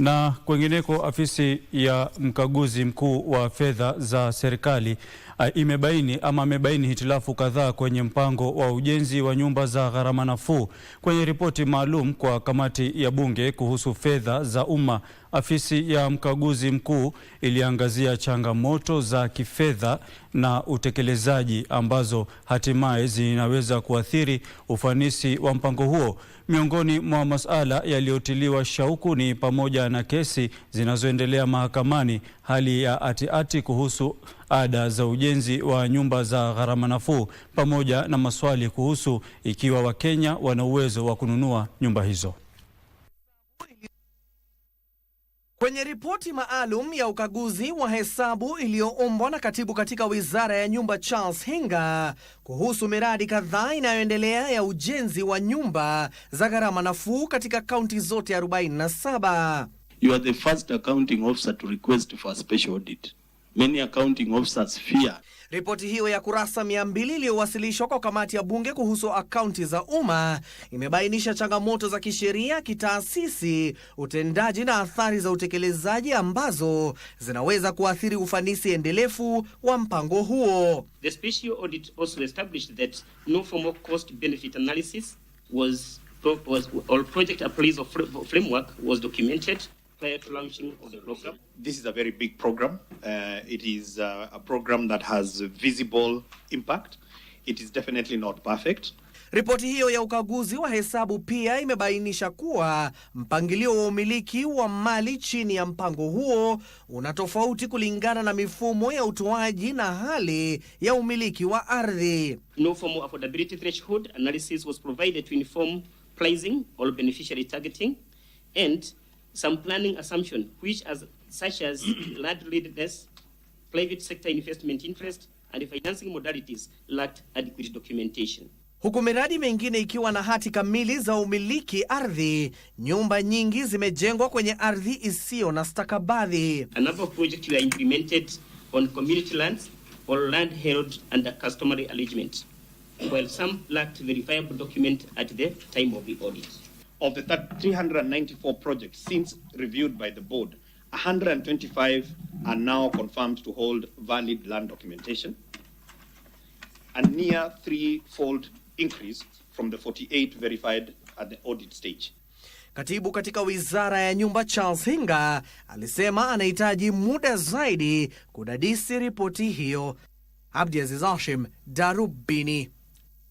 Na kwengineko, afisi ya mkaguzi mkuu wa fedha za serikali amebaini hitilafu kadhaa kwenye mpango wa ujenzi wa nyumba za gharama nafuu. Kwenye ripoti maalum kwa kamati ya bunge kuhusu fedha za umma, afisi ya mkaguzi mkuu iliangazia changamoto za kifedha na utekelezaji ambazo hatimaye zinaweza kuathiri ufanisi wa mpango huo. Miongoni mwa masuala yaliyotiliwa shauku ni pamoja na kesi zinazoendelea mahakamani, hali ya ati kuhusu ada za ujenzi wa nyumba za gharama nafuu, pamoja na maswali kuhusu ikiwa Wakenya wana uwezo wa kununua nyumba hizo. Kwenye ripoti maalum ya ukaguzi wa hesabu iliyoombwa na katibu katika Wizara ya Nyumba Charles Hinga kuhusu miradi kadhaa inayoendelea ya ujenzi wa nyumba za gharama nafuu katika kaunti zote 47. You are the first accounting officer to request for a special audit. Many accounting officers fear. Ripoti hiyo ya kurasa 200 iliyowasilishwa kwa kamati ya bunge kuhusu akaunti za umma imebainisha changamoto za kisheria, kitaasisi, utendaji na athari za utekelezaji ambazo zinaweza kuathiri ufanisi endelevu wa mpango huo. The special audit also established that no formal cost benefit analysis or project appraisal framework was documented prior to launching of the program. This is a very big program. It is a program that has visible impact. It is definitely not perfect. Ripoti hiyo ya ukaguzi wa hesabu pia imebainisha kuwa mpangilio wa umiliki wa mali chini ya mpango huo una tofauti kulingana na mifumo ya utoaji na hali ya umiliki wa ardhi. No formal affordability threshold analysis was provided to inform pricing or beneficiary targeting, and some planning assumption such as land readiness, private sector investment interest, and financing modalities lacked adequate documentation. Huku miradi mengine ikiwa na hati kamili za umiliki ardhi, nyumba nyingi zimejengwa kwenye ardhi isiyo na stakabadhi. A number of projects were implemented on community lands or land held under customary arrangement, while some lacked verifiable document at the time of the audit. Of the 394 projects since reviewed by the board, 125 are now confirmed to hold valid land documentation, a near threefold increase from the 48 verified at the audit stage. Katibu katika Wizara ya Nyumba Charles Hinga alisema anahitaji muda zaidi kudadisi ripoti hiyo. Abdiaziz Hashim, Darubini.